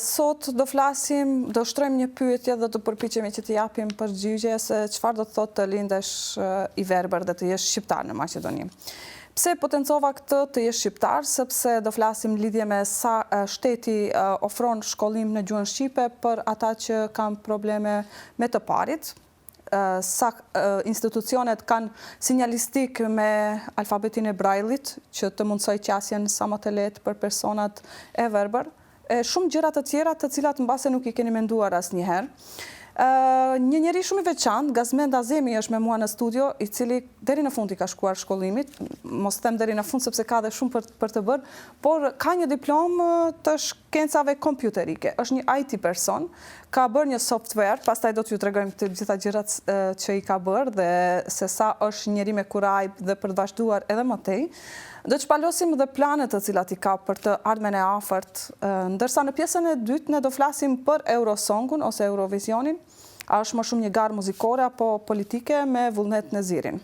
Sot do flasim, do shtrojmë një pyetje dhe do përpiqemi që të japim përgjigje se çfarë do të thotë të lindesh i verbër dhe të jesh shqiptar në Maqedoni. Pse potencova këtë të jesh shqiptar? Sepse do flasim lidhje me sa shteti ofron shkollim në gjuhën shqipe për ata që kanë probleme me të parit, sa institucionet kanë sinjalistik me alfabetin e Brajlit që të mundsoj qasjen sa më të lehtë për personat e verbër. Shumë gjëra të tjera të cilat mbase nuk i keni menduar asnjëherë. Një njeri shumë i veçantë, Gazmend Azemi është me mua në studio, i cili deri në fund i ka shkuar shkollimit, mos them deri në fund sepse ka dhe shumë për të bërë, por ka një diplomë të shkencave kompjuterike. Është një IT person, ka bërë një software, pastaj do t'ju tregojmë të gjitha gjërat që i ka bërë dhe se sa është njeri me kuraj dhe për të vazhduar edhe më tej. Do të shpalosim dhe planet të cilat i ka për të ardhmen e afërt, ndërsa në pjesën e dytë ne do flasim për Eurosongun ose Eurovisionin. A është më shumë një garë muzikore apo politike me Vullnet Nezirin.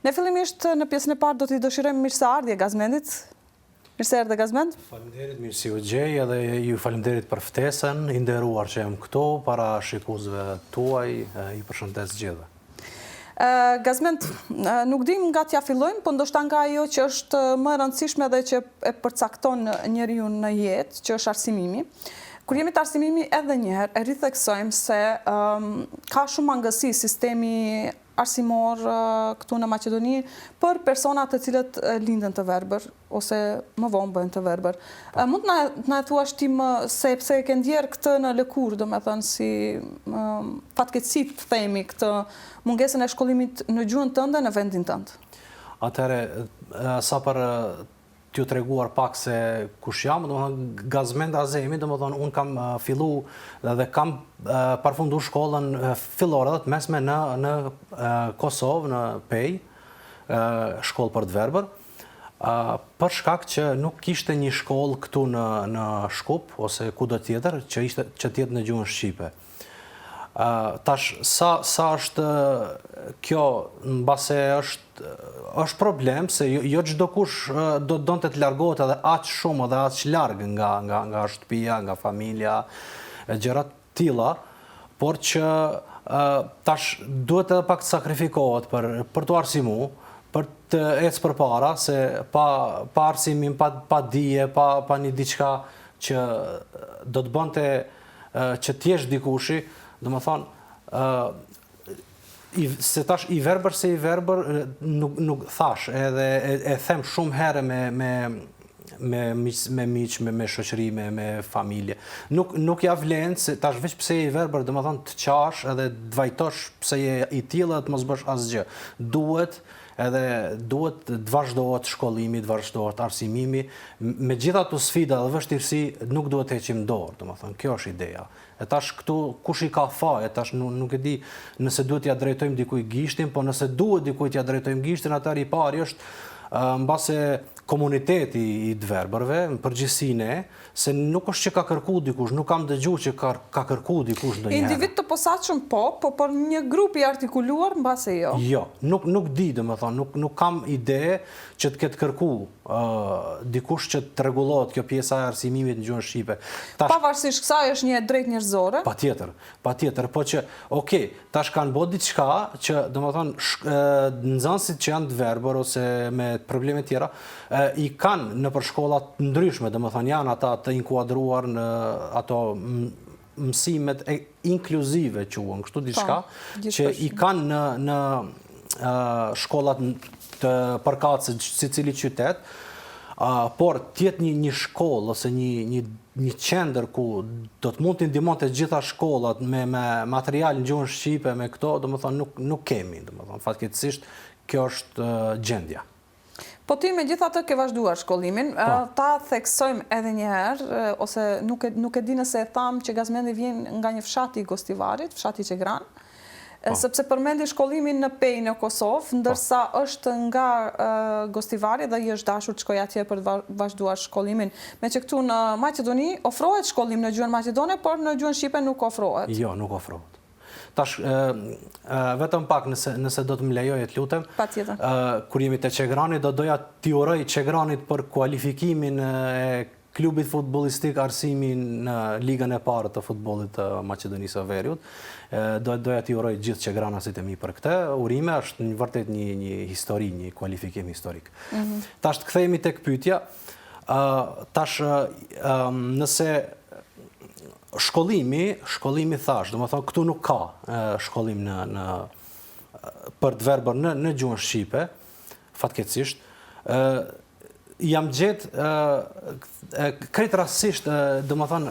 Ne fillimisht në pjesën e parë do t'i dëshirojmë mirëseardhje Gazmendit. Mirëseardhje Gazmend. Faleminderit, mirë si u gjej, edhe ju faleminderit për ftesën, i nderuar që jam këtu para shikuesve tuaj, i përshëndes gjithëve. Gazmend, nuk dim nga t'ja fillojmë, po ndoshta nga ajo që është më e rëndësishme dhe që e përcakton njeriu në jetë, që është arsimimi. Kur jemi të arsimimi edhe njëherë, e ritheksojmë se ka shumë mangësi sistemi arsimor këtu në Maqedoni për personat të cilët linden të verbër, ose më vonë bëhen të verbër. Mund të na thuash ti më se pse e ke ndjerë këtë në lëkurë, domethënë si fatkeqësi të themi këtë mungesën e shkollimit në gjuhën tënde në vendin tënd. Atëherë, sa për t'ju treguar pak se kush jam, domethënë Gazmend Azemi, domethënë unë kam fillu dhe kam përfundu shkollën fillore dhe të mesme në Kosovë, në Pej, shkollë për të verbër, për shkak që nuk kishte një shkollë këtu në Shkup ose kudo tjetër që t'jetë në gjuhën shqipe. Tash, sa është kjo, mbase është problem, se jo çdo kush do donte të largohet edhe aq shumë dhe aq larg nga shtëpia, nga familja, gjëra të tilla, por që tash duhet edhe pak të sakrifikohet për të arsimu, për të ecë përpara, se pa arsimin, pa dije, pa një diçka që do të bënte që t'jesh dikushi, do më thonë, se tash i verbër se i verbër nuk thash, edhe e them shumë herë me miq, me shoqëri, me familje. Nuk ja vlen, se tash veç pse i verbër, do më thonë të qash edhe të vajtosh pse je i tillë dhe të mos bësh asgjë. Duhet të vazhdohet shkollimi, të vazhdohet arsimimi, me gjitha të sfida dhe vështirësi nuk duhet të heqim dorë, do më thonë, kjo është ideja. E tash këtu kush i ka faj, e tash nuk e di nëse duhet t'ja drejtojmë dikuj gishtin, po nëse duhet dikuj t'ja drejtojmë gishtin, atëherë i pari është mbase komuniteti i të verbërve, në përgjithësinë, se nuk është që ka kërku dikush, nuk kam dëgjuar që ka kërku dikush ndonjëherë. Individ të posaçëm po për një grup i artikuluar mbase jo. Jo, nuk di, domethënë, nuk kam ide që të ketë kërku dikush që të rregullohet kjo pjesa e arsimimit në gjuhën shqipe. Pavarësisht kësaj është një drejt njerëzore. Patjetër, po që okay, tash kanë bërë diçka që domethënë nxënësit që janë të verbër ose me probleme tjera i kanë në për shkollat ndryshme, domethënë janë ata të inkuadruar në ato mësimet inkluzive quhen, kështu diçka që i kanë në shkollat të përkatëse secili qytet, por tjetë një shkollë ose një qendër ku do të mund të ndihmonte të gjitha shkollat me material në gjuhën shqipe, me këto, domethënë nuk kemi, domethënë fatkeqësisht kjo është gjendja. Po ti me gjitha të ke vazhduar shkollimin, ta theksojmë edhe njëherë, ose nuk e di nëse e thamë që Gazmendi vjen nga një fshati i Gostivarit, fshati Qegran, sepse përmendi shkollimin në Pej në Kosovë, ndërsa është nga Gostivari dhe i është dashur të shkojë atje për të vazhduar shkollimin. Me që këtu në Maqedoni ofrohet shkollim në gjuhën maqedone, por në gjuhën shqipe nuk ofrohet. Jo, nuk ofrohet. Tash, vetëm pak nëse do të më lejoje të lutem, kur jemi te Qegrani, doja t'i uroj Qegranit për kualifikimin e klubit futbollistik Arsimi në ligën e parë të futbollit të Maqedonisë së Veriut. Doja t'i uroj gjithë qegranasit e mi për këtë. Urime është një vërtet një histori, një kualifikim historik. Tash të kthehemi tek pyetja. Tash nëse shkollimi thash, domethënë këtu nuk ka shkollim për të verbër në gjuhën shqipe, fatkeqësisht. Jam gjetë krejt rastësisht, domethënë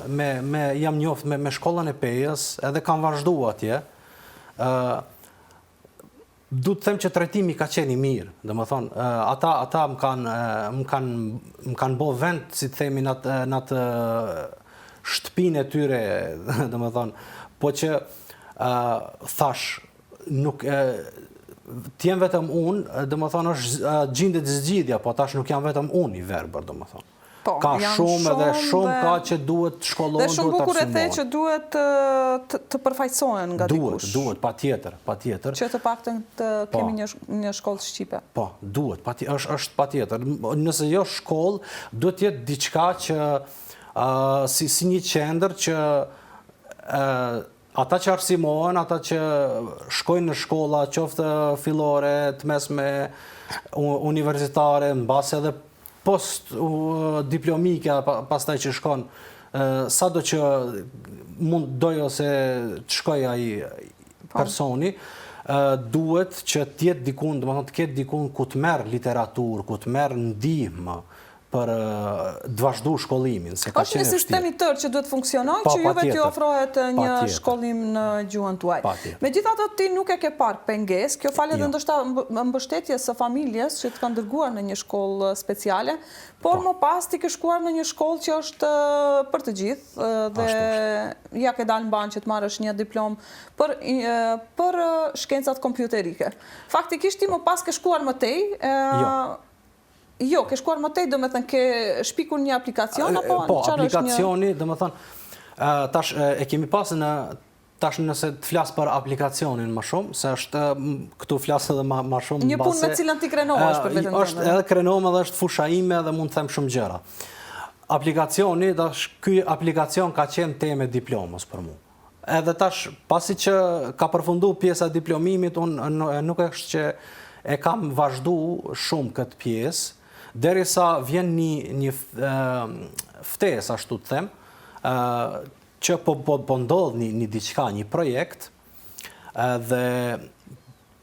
jam njoft me shkollën e Pejës, edhe kam vazhduar atje. Du të them që trajtimi ka qenë i mirë, domethënë ata më kanë bë vend, si të themi, në atë shtëpinë e tyre, domethënë, po që thash nuk t'jem vetëm unë, domethënë është gjendet zgjidhja, po tash nuk jam vetëm unë i verbër, domethënë. Ka shumë edhe shumë ka që duhet shkollohen, dhe shumë bukur e the që duhet të përfaqësohen nga dikush. Duhet, patjetër. Që të paktën të kemi një shkollë shqipe. Po, duhet, është patjetër. Nëse jo shkollë, duhet jetë diçka që si një qendër që ata që arsimohen, ata që shkojnë në shkolla, qoftë fillore, të mesme, universitare, mbase edhe post diplomike, pastaj që shkon, sado që mund dojë ose të shkoj ai personi, duhet që t'jetë dikun, domethënë të ketë dikun ku të merr literaturë, ku të merr ndihmë për të vazhdu shkollimin. Është një sistem i tërë që duhet funksionoj, që juve t'ju ofrohet një shkollim në gjuhën tuaj. Megjithatë ti nuk e ke parë pengesë, kjo falet edhe ndoshta mbështetjes së familjes që të kanë dërguar në një shkollë speciale, por më pas ti ke shkuar në një shkollë që është për të gjithë dhe ja ke dalë mban që të marrësh një diplom për shkencat kompjuterike. Faktikisht ti më pas ke shkuar më tej. Jo, ke shkuar më tej, domethënë ke shpikur një aplikacion apo po, aplikacioni, domethënë tash e kemi pasur tash nëse të flas për aplikacionin më shumë, se është këtu flas edhe më shumë një punë me cilën ti krenohesh për veten tënde. Është edhe krenohem edhe është fusha ime dhe mund të them shumë gjëra. Aplikacioni, ky aplikacion ka qenë temë diplomës për mua. Edhe tash pasi që ka përfunduar pjesa e diplomimit, unë nuk është që e kam vazhdu shumë këtë pjesë, derisa vjen një ftesë, ashtu të them, që po ndodh një diçka, një projekt, dhe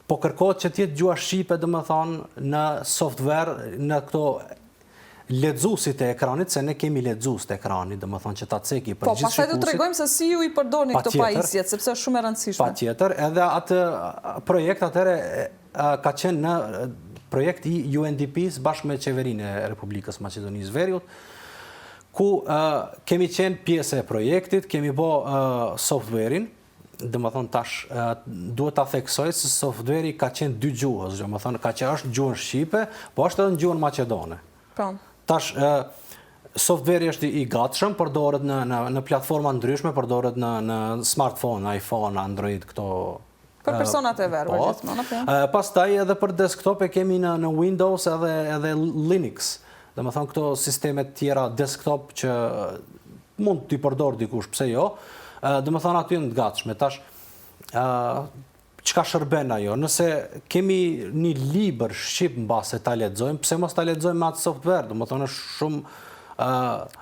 po kërkohet që t'jetë gjuha shqipe, domethënë, në software, në këto lexuesit e ekranit, se ne kemi lexues të ekranit, domethënë që ta ceki për gjithë shikuesit. Po, pastaj do t'rregojmë se si ju i përdorni këto pajisjet, sepse është shumë e rëndësishme. Patjetër, edhe atë projekt atëre ka qenë në projekt i UNDP-s bashkë me qeverinë e Republikës Maqedonisë Veriut, ku kemi qenë pjesë e projektit, kemi bë software-in, domethënë tash duhet ta theksoj se software-i ka qenë dy gjuhës, domethënë ka qenë është gjuhën shqipe, po është edhe në gjuhën maqedone. Po. Tash software-i është i gatshëm, përdoret në platforma ndryshme, përdoret në smartphone, iPhone, Android, këto. Për personat e verbër gjithmonë. Pastaj edhe për desktop e kemi në Windows edhe Linux. Domethënë këto sistemet tjera desktop që mund t'i përdor dikush, pse jo. Domethënë aty në të gatshme. Tash çka shërben ajo? Nëse kemi një libër shqip mbase ta lexojmë, pse mos ta lexojmë me atë software? Domethënë është shumë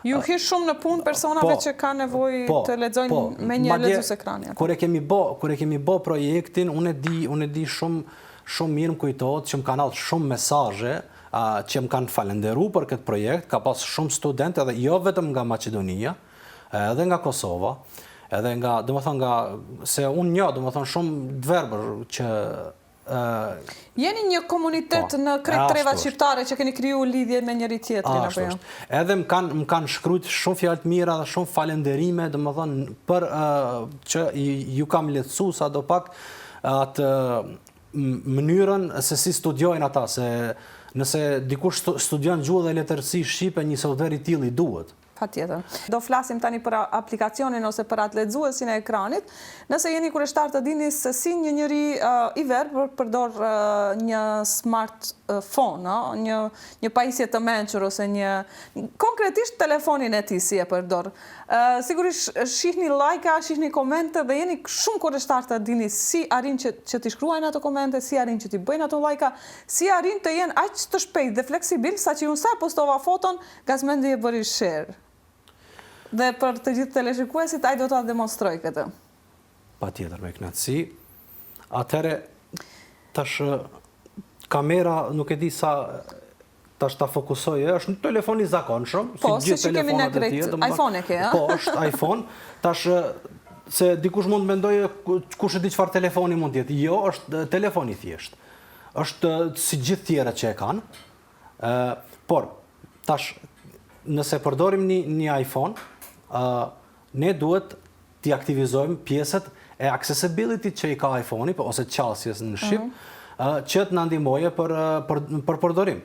ju hish shumë në punë personave që kanë nevojë të lexojnë me një lexues ekrani. Kur e kemi bë projektin, unë e di shumë mirë, më kujtohet që më kanë ardhur shumë mesazhe që më kanë falendëruar për këtë projekt, ka pas shumë studentë edhe jo vetëm nga Maqedonia, edhe nga Kosova, edhe nga, domethënë se unë njoh, domethënë shumë të verbër që jeni një komunitet në krejt trevat shqiptare që keni kriju lidhje me njëri tjetrin apo jo? Edhe më kanë shkruajtur shumë fjalë të mira dhe shumë falënderime, domethënë për që ju kam lehtësuar sadopak atë mënyrën se si studiojnë ata, se nëse dikush studion gjuhë dhe letërsi shqipe, një software i tillë i duhet. Patjetër. Do flasim tani për aplikacionin ose për atë lexuesin e ekranit. Nëse jeni kuriozitar të dini se si një njeri i verbër përdor një smartphone, një pajisje të mençur ose konkretisht telefonin e tij si e përdor. Sigurisht shihni like-a, shihni komente dhe jeni shumë kuriozitar të dini si arrin që t'i shkruajnë ato komente, si arrin që t'i bëjnë ato like-a, si arrin të jenë aq të shpejt dhe fleksibil saqë unë sa postova foton, Gazmendi e bëri share. Dhe për të gjithë teleshikuesit, ai do ta demonstroj këtë. Patjetër, me kënaqësi. Atëherë, tash kamera nuk e di sa tash ta fokusoj, është në telefon i zakonshëm, Po, si gjithë telefonat e tjerë. iPhone e ke, a? Po, është iPhone. Tash se dikush mund të mendojë kush e di çfarë telefoni mund të jetë. Jo, është telefon i thjeshtë. Është si gjithë tjerët që e kanë. Por tash nëse përdorim një iPhone, ne duhet t'i aktivizojmë pjesët e accessibility që i ka iPhone-i, ose qasjes në shqip, që të na ndihmojë për përdorim.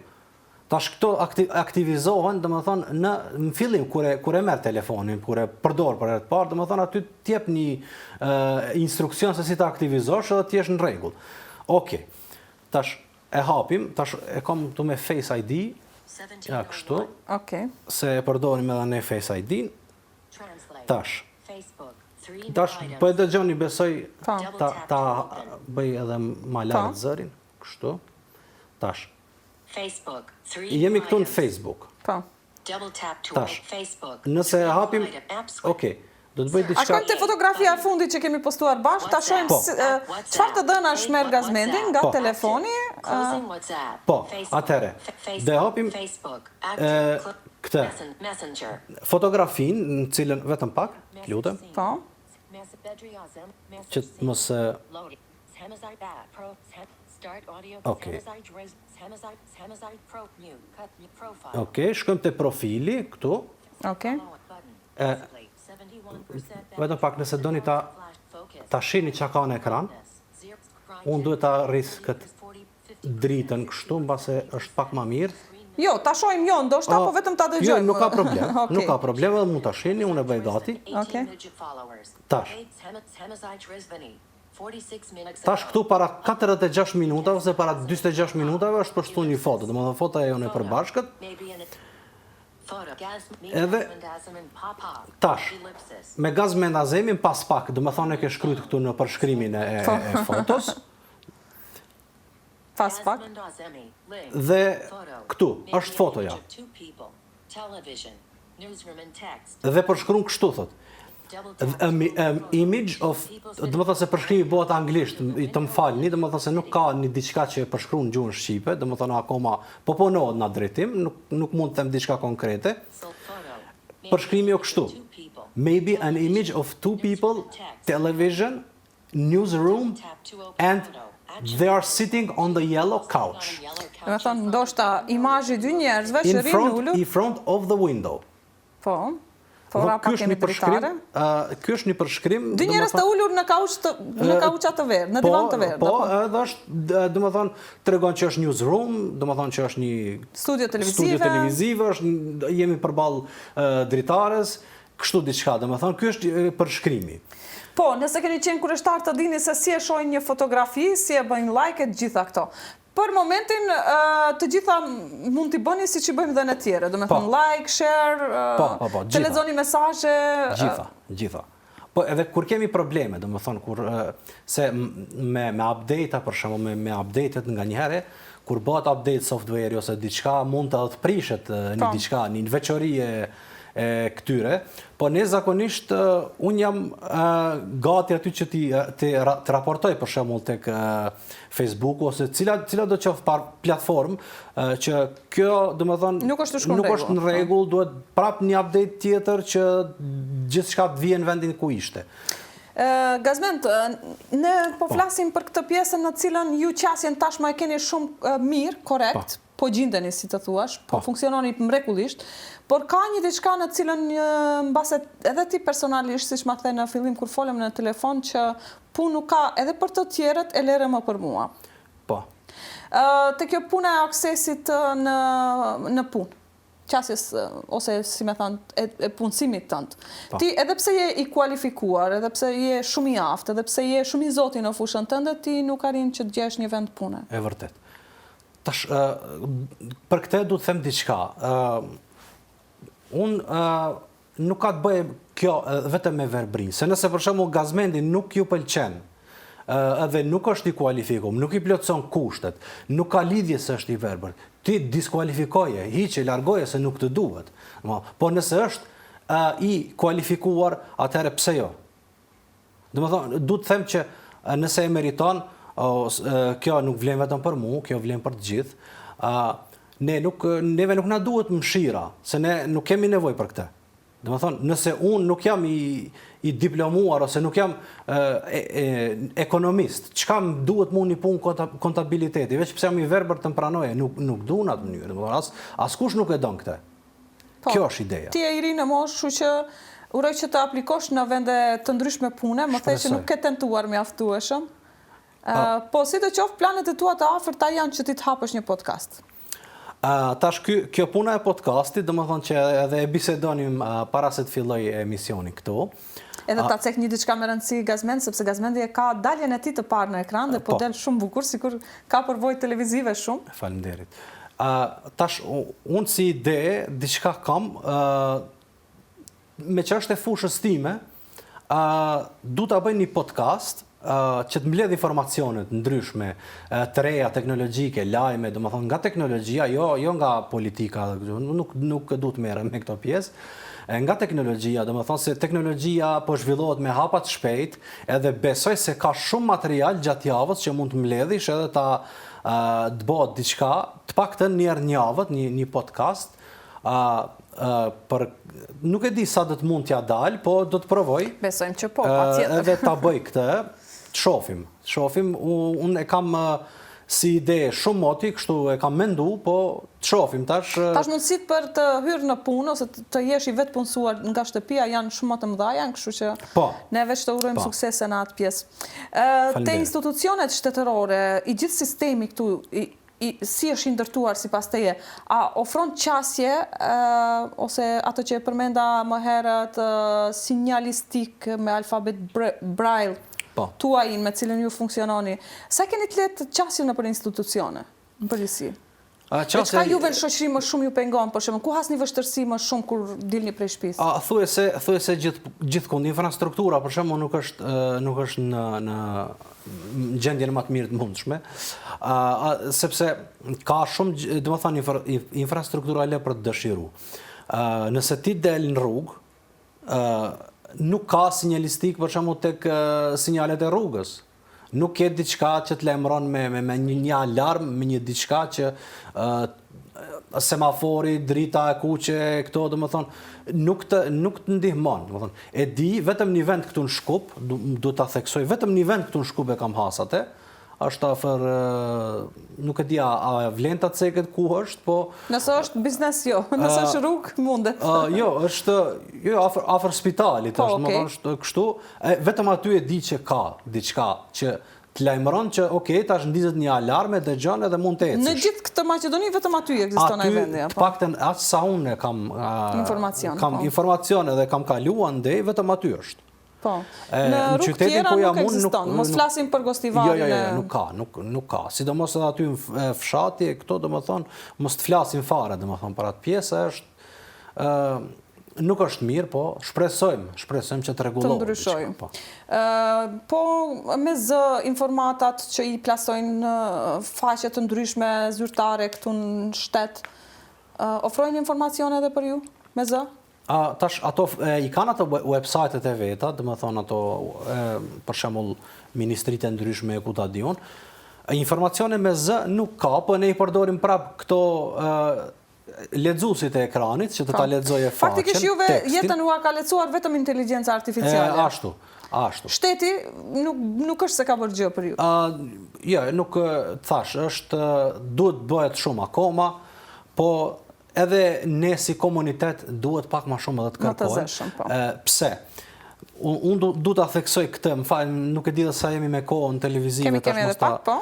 Tash këto aktivizohen, domethënë në fillim kur e merr telefonin, kur e përdor për herë të parë, domethënë aty t'jep një instruksion se si ta aktivizosh dhe t'jesh në rregull. Okej. Tash e hapim, tash e kam këtu me Face ID. Ja, kështu. Okej. Se e përdorim edhe ne Face ID-n. Tash po e dëgjoni, besoj ta bëj edhe ma lartë zërin, kështu. Tash. Jemi këtu në Facebook. Po. Tash. Nëse hapim, okay, do të bëj A diçka. shkojmë te fotografia e fundit që kemi postuar bashkë, ta shohim çfarë të dhëna shmerr Gazmendi nga telefoni. Po, atëre. Dhe hapim këtë fotografin, në cilën vetëm pak, lutem, Po. që mos Okej. Okej, shkojmë te profili këtu. Okej. Vetëm pak nëse doni ta shihni çka ka në ekran. Unë duhet ta rris këtë dritën kështu, mbase është pak më mirë. Jo, ta shohim jo, ndoshta po vetëm ta dëgjojmë. Jo, nuk ka problem. Nuk ka problem, edhe mund ta shihni, unë e bëj gati. Okej. Tash. Tash këtu para 46 minutave ose para 46 minutave është postuar një foto, domethënë fotoja jonë e përbashkët. Edhe tash me Gazmend Azemin pas pak, domethënë e ke shkruajtur këtu në përshkrimin e fotos. Pas pak. Dhe këtu është fotoja. Dhe përshkruan kështu thot. Image of, domethënë se përshkrimi bëhet anglisht, të më falni, domethënë se nuk ka një diçka që e përshkruan në gjuhën shqipe, domethënë akoma po punohet në drejtim, nuk mund të them diçka konkrete. Përshkrimi është kështu. Maybe an image of two people, television, newsroom, and they are sitting on the yellow couch. Domethënë ndoshta imazhi dy njerëzve që rinë ulur. In front of the window. Po. Po ra pak kemi dritare. Ky është një përshkrim. Dy njerëz të ulur në kauça të verdh, në divan të verdh. Po, edhe është, domethënë tregon që është newsroom, domethënë që është një studio televizive, jemi përballë dritares, kështu diçka, domethënë ky është përshkrimi. Po, nëse keni qenë kuriozitar të dini se si e shohin një fotografi, si e bëjnë like e gjitha këto. Për momentin, të gjitha mund t'i bëni si që bëjmë dhe në tjere, do me thonë like, share, të lexoni mesazhe. Gjitha. Po edhe kur kemi probleme, do me thonë, se me update-a, për shembull me update-et nga njëherë, kur bëhet update software ose diçka, mund të prishet një diçka, një veçori e këtyre, po ne zakonisht unë jam gati aty që të raportoj për shembull tek Facebook ose cila do të qoftë platformë që kjo domethënë nuk është në rregull, duhet prap një update tjetër që gjithçka të vijë në vendin ku ishte. Gazmend, ne po flasim për këtë pjesën në cilën ju qasjen tashmë e keni shumë mirë, korrekt, po gjindeni si të thuash, po funksiononi mrekullisht, por ka një diçka në cilën mbase edhe ti personalisht, siç ma the në fillim kur folëm në telefon, që punë nuk ka edhe për të tjerët e lere më për mua. Po. Te kjo puna e aksesit në punë. qasjes ose si me thënë e punësimit tënd. Ti edhe pse je i kualifikuar, edhe pse je shumë i aftë, edhe pse je shumë i zoti në fushën tënde, ti nuk arrin që të gjesh një vend pune. E vërtet. Tash për këtë du të them diçka. Unë nuk ka të bëjë kjo vetëm me verbrin, se nëse për shembull gazmendi nuk ju pëlqen, edhe nuk është i kualifikuar, nuk i plotëson kushtet, nuk ka lidhje se është i verbër, ti diskualifikoje, hiqe, largoje se nuk të duhet. Po nëse është i kualifikuar, atëherë pse jo? Domethënë, du të them që nëse e meriton, kjo nuk vlen vetëm për mua, kjo vlen për të gjithë. Neve nuk na duhet mëshira, se ne nuk kemi nevojë për këtë. Domethënë, nëse unë nuk jam i diplomuar ose nuk jam ekonomist, çka më duhet mua një punë kontabiliteti, veç pse jam i verbër të më pranoje, nuk du në atë mënyrë. Domethënë, askush nuk e don këtë. Kjo është ideja. Ti e i ri në moshë, kështu që uroj që të aplikosh në vende të ndryshme pune, më the që nuk ke tentuar mjaftueshëm. Po si të qoftë, planet e tua të afërta janë që ti të hapësh një podcast. Tash kjo puna e podcastit, domethënë që edhe e bisedonim para se të filloj emisioni këtu. Edhe ta cek një diçka me rëndësi Gazmend, sepse Gazmendi e ka daljen e tij të parë në ekran dhe po del shumë bukur, sikur ka përvojë televizive shumë. Faleminderit. Tash unë si ide diçka kam me që është e fushës time, du ta bëj një podcast që të mbledh informacionet ndryshme, të reja, teknologjike, lajme, domethënë nga teknologjia, jo nga politika, nuk du të merrem me këto pjesë, nga teknologjia, domethënë se teknologjia po zhvillohet me hapa të shpejt, edhe besoj se ka shumë material gjatë javës që mund të mbledhish edhe të bëhet diçka, të paktën një herë në javë, një podcast, nuk e di sa do të mund t'ja dal, po do të provoj. Besojmë që po, patjetër. Edhe ta bëj këtë, të shohim. Unë e kam si ide shumë moti, kështu e kam mendu, po të shohim tash. Tash mundësit për të hyrë në punë ose të jesh i vetë punësuar nga shtëpia janë shumë më të mëdha, kështu që ne veç të urojmë suksese në atë pjesë. Te institucionet shtetërore, i gjithë sistemi këtu, si është ndërtuar sipas teje, a ofron qasje ose ato që e përmenda më herët sinjalistik me alfabet braille, tuajin me cilën ju funksiononi, sa keni të letë qasje në për institucione, në përgjithësi? E çka juve në shoqëri më shumë ju pengon, për shembull, ku hasni vështirësi më shumë kur dilni prej shtëpisë? Thuaj se gjithkund infrastruktura për shembull nuk është në gjendjen më të mirë të mundshme, sepse ka shumë, domethënë infrastruktura le për të dëshiruar. Nëse ti del në rrugë, nuk ka sinjalistik për shembull tek sinjalet e rrugës. Nuk ke diçka që të lajmëron me një alarm, me një diçka që semafori, drita e kuqe, këto domethënë nuk të ndihmon, domethënë. E di vetëm një vend këtu në Shkup, du ta theksoj, vetëm një vend këtu në Shkup e kam hasate. Është afër, nuk e di a vlen ta ceket ku është, po nëse është biznes jo, nëse është rrugë mundet. Jo, është afër spitalit, është kështu, vetëm aty e di që ka diçka që të lajmëron që okay, tash ndizet një alarm e dëgjon edhe mund të ecësh. Në gjithë këtë Maqedoni vetëm aty ekziston ai vendi, apo? Të paktën aq sa unë kam informacion edhe kam kaluar ndej, vetëm aty është. Po, në rrugë tjera nuk ekziston, mos flasim për Gostivarin. Jo, nuk ka. Sidomos edhe aty në fshati, këto domethënë, mos të flasim fare, domethënë, për atë pjesë është, nuk është mirë, po shpresojmë që të rregullohet. Të ndryshojmë. Po, me zë informatat që i plasojnë në faqe të ndryshme zyrtare këtu në shtet, ofrojnë informacione edhe për ju, me zë? Tash ato i kanë ato websajtet e veta, domethënë ato për shembull ministritë ndryshme ku ta diun. Informacione me zë nuk ka, po ne i përdorim prap këto lexuesit e ekranit që të ta lexojë faqen. Faktikisht juve jetën u ka lecuar vetëm inteligjenca artificiale. Ashtu. Shteti nuk është se ka bërë gjë për ju. Jo, nuk thash, duhet bëhet shumë akoma, po edhe ne si komunitet duhet pak ma shumë edhe të kërkojmë. Pse? Unë du të theksoj këtë, më falë, nuk e di dhe sa jemi me kohë në televizive. Kemi edhe pak, po.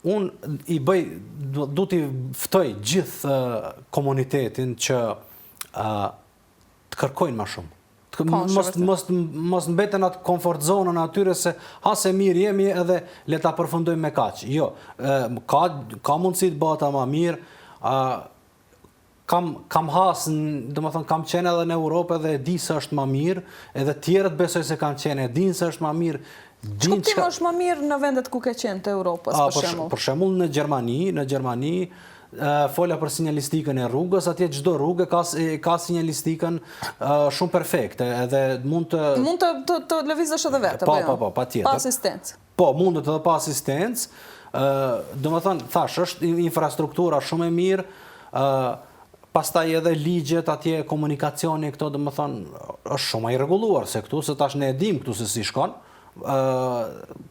unë i bëj, du t'i ftoj gjithë komunitetin që të kërkojnë ma shumë. Mos mbeten atë komfort zonën atyre se se mirë jemi edhe le ta përfundojmë me kaq. Jo, ka mundësi të bëhet ama mirë. Kam hasën, domethënë kam qenë edhe në Europë dhe e di se është më mirë, edhe tjerët besoj se kanë qenë, e dinë se është më mirë. Ç'kuptim është më mirë në vendet ku ke qenë të Europës, për shembull? Për shembull në Gjermani, fola për sinjalistikën e rrugës, atje çdo rrugë ka sinjalistikën shumë perfekte, edhe mund të lëvizësh edhe vetë, apo jo? Po, patjetër. Pa asistencë. Po, mundet edhe pa asistencë. Domethënë, thash, është infrastruktura shumë e mirë, pastaj edhe ligjet atje, komunikacioni këto, domethënë, është shumë i rregulluar se këtu, se tash ne e dim këtu se si shkon.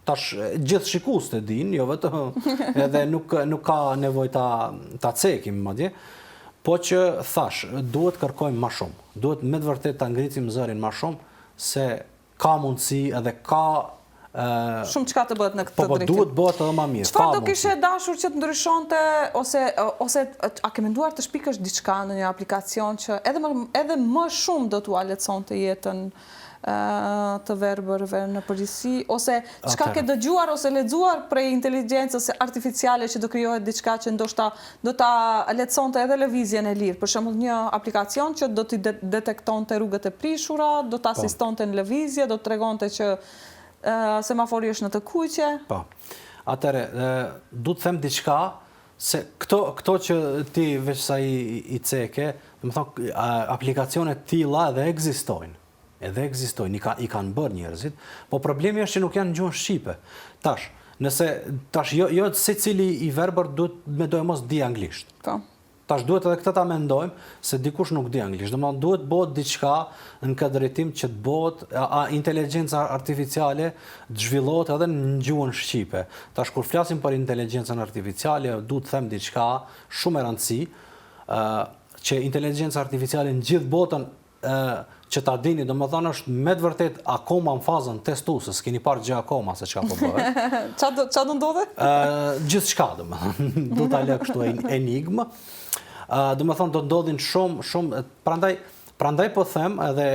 Tash gjithë shikues të dinë, jo vetëm edhe nuk ka nevojë ta cekim madje, po që thash, duhet kërkojmë më shumë. Duhet me të vërtetë ta ngrisim zërin më shumë se ka mundësi edhe ka shumë çka të bëhet në këtë drejtim. Po, duhet bëhet edhe më mirë. Çfarë do kishe dashur që të ndryshonte ose a ke menduar të shpikësh diçka në një aplikacion që edhe më shumë do t'ua lehtësonte jetën të verbërve në përgjithësi, ose çka ke dëgjuar ose lexuar prej inteligjencës artificiale që do krijohet diçka që ndoshta do ta lehtësonte edhe lëvizjen e lirë. Për shembull, një aplikacion që do t'i detektonte rrugët e prishura, do ta asistonte në lëvizje, do të tregonte që semafori është në të kuqe. Po. Atëre, du të them diçka se këto që ti veç sa i ceke, domethënë aplikacione të tilla edhe ekzistojnë. I kanë bërë njerëzit, po problemi është që nuk janë në gjuhën shqipe. Tash jo secili i verbër duhet me dojë mos di anglisht. Po. Tash duhet edhe këtë ta mendojmë se dikush nuk di anglisht. Domethënë duhet bëhet diçka në këtë drejtim që të bëhet inteligjenca artificiale të zhvillohet edhe në gjuhën shqipe. Tash kur flasim për inteligjencën artificiale, duhet të them diçka shumë e rëndësishme, që inteligjenca artificiale në gjithë botën që ta dini, domethënë është me të vërtet akoma në fazën testuese, s'keni parë gjë akoma se çka po bëhet. Ç'a do ndodhe? Gjithçka, domethënë, do ta lë kështu enigmë. Domethënë do ndodhin shumë, prandaj po them edhe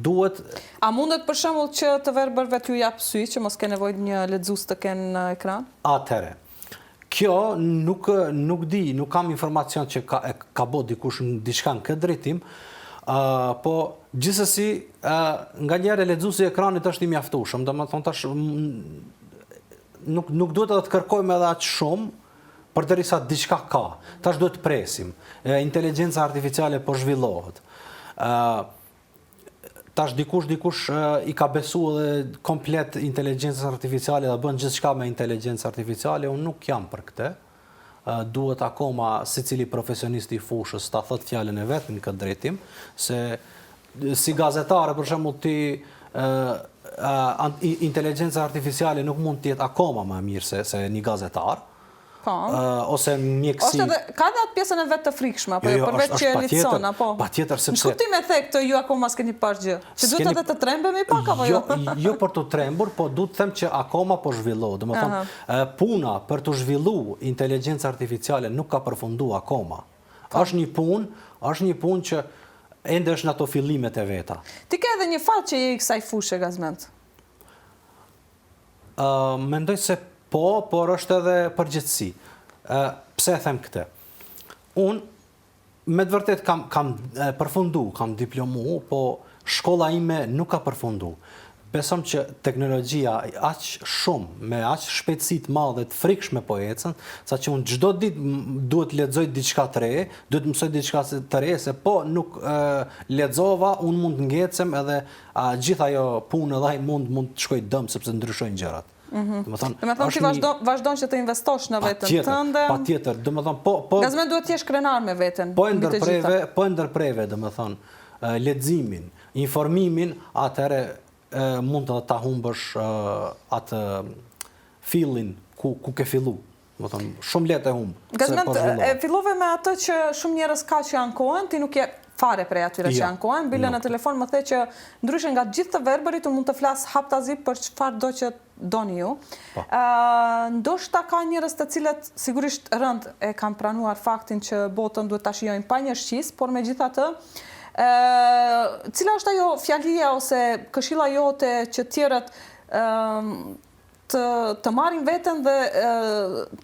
duhet. A mundet për shembull që të verbërve t'ju jap sy që mos ke nevojë një lexues të kenë në ekran? Atëherë. Kjo nuk di, nuk kam informacion që ka bërë dikush diçka në këtë drejtim. Po gjithsesi nganjëherë lexuesi i ekranit është i mjaftueshëm, domethënë tash nuk duhet edhe të kërkojmë edhe aq shumë përderisa diçka ka. Tash duhet të presim. Inteligjenca artificiale po zhvillohet. Tash dikush i ka besu edhe komplet inteligjencës artificiale dhe bën gjithçka me inteligjencë artificiale, unë nuk jam për këtë. Duhet akoma secili profesionist i fushës ta thot fjalën e vet në këtë drejtim, se si gazetare për shembull ti inteligjenca artificiale nuk mund të jetë akoma më mirë se një gazetar. Ose mjekësi. Ka edhe atë pjesën e vet të frikshme, apo jo, përveç që e litson, apo? Patjetër, sepse. Ç'kuptim e the këtë ju akoma s'keni parë gjë? Që duhet edhe të trembemi pak apo jo? Jo për të trembur, po duhet të them që akoma po zhvillohet. Domethënë, puna për të zhvilluar inteligjencë artificiale nuk ka përfunduar akoma. Është një punë që ende është në ato fillimet e veta. Ti ke edhe një fat që je i kësaj fushë, Gazmend? Mendoj se po, por është edhe përgjithësi. Pse them këtë? Unë me të vërtet kam përfundu, kam diplomu, po shkolla ime nuk ka përfundu. Besom që teknologjia aq shumë, me aq shpejtësi të madhe të frikshme po ecën, saqë unë çdo ditë duhet lexoj diçka të re, duhet mësoj diçka të re, se po nuk lexova, unë mund të ngecem edhe gjithë ajo punë edhe ai mund të shkojë dëm sepse ndryshojnë gjërat. Domethënë ti vazhdon që të investosh në veten tënde. Patjetër, domethënë po. Gazmend duhet të jesh krenar me veten. Po e ndërpreve, domethënë leximin, informimin, atëherë mund të ta humbësh atë fillin ku ke fillu. Domethënë shumë lehtë e humb. Gazmend, e fillove me atë që shumë njerëz ka që ankohen, ti nuk je fare prej atyre që janë kohën, bile në telefon më the që ndryshe nga gjithë të verbërit unë mund të flas haptazi për çfarë do që doni ju. Ndoshta ka njerëz të cilët sigurisht rënd e kanë pranuar faktin që botën duhet ta shijojnë pa një shqis, por megjithatë cila është ajo fjalia ose këshilla jote që tjerët të marrin veten dhe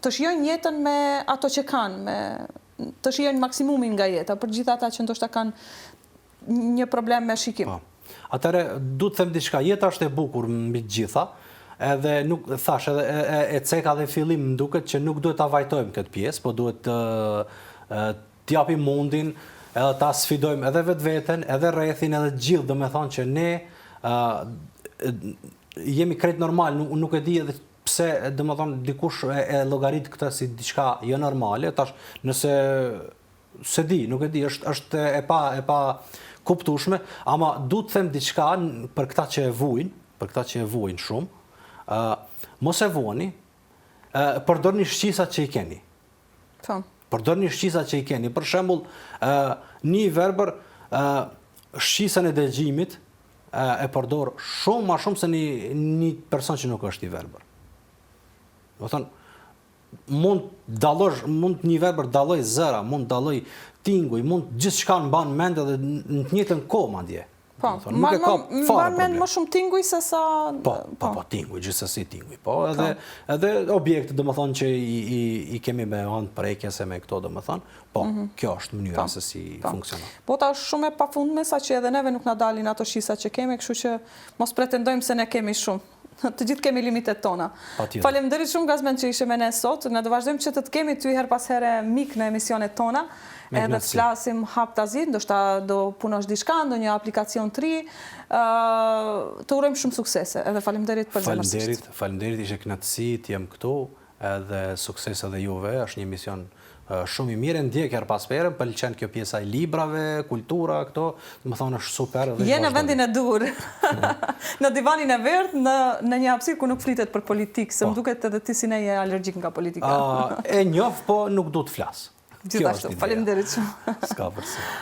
të shijojnë jetën me ato që kanë, të shijojnë maksimumin nga jeta, për gjithë ata që ndoshta kanë një problem me shikim. Atëre, du të them diçka, jeta është e bukur mbi të gjitha, edhe nuk thash, edhe e ceka dhe fillim më duket që nuk duhet ta vajtojmë këtë pjesë, po duhet të japim mundin, edhe ta sfidojmë edhe vetveten, edhe rrethin, edhe gjithë, domethënë që ne jemi krejt normal, nuk e di edhe pse domethënë dikush e llogarit këtë si diçka jo normale, tash nëse se di, nuk e di, është e pa kuptueshme, ama du të them diçka për këta që e vujnë shumë, mos e vuani, përdorni shqisat që i keni. Përdorni shqisat që i keni. Për shembull, një verbër shqisën e dëgjimit e përdor shumë ma shumë se një person që nuk është i verbër. Do thonë, mund një verbër dalloj zëra, mund dalloj tinguj, mund gjithçka mban mend edhe në të njëjtën kohë madje. Po, mban mend më shumë tinguj se sa... Po, tinguj, gjithsesi tinguj. Po, edhe objekt, domethënë që i kemi me anë prekjese me këto, domethënë, po, kjo është mënyra se si funksionon. Bota është shumë e pafundme, sa që edhe neve nuk na dalin ato shisat që kemi, kështu që mos pretendojmë se ne kemi shumë. Të gjithë kemi limitet tona. Faleminderit shumë Gazmend që ishe me ne sot. Ne do vazhdojmë që të kemi ty her pas here mik në emisionet tona, edhe të flasim haptazi, ndoshta do punosh diçka, ndonjë aplikacion të ri. Të urojmë shumë suksese, edhe faleminderit për zemërsisht. Faleminderit, ishe kënaqësi të jem këtu, edhe sukses edhe juve, është një emision shumë i mirë, ndjek her pas here, pëlqen kjo pjesa e librave, kultura, këto, më thonë është super. Je në vendin e dur, në divanin e verdh, në një hapësirë ku nuk flitet për politikë, se më duket edhe ti si ne je alergjik nga politika. E njoh, po nuk du të flas. Gjithashtu, faleminderit shumë. S'ka përse.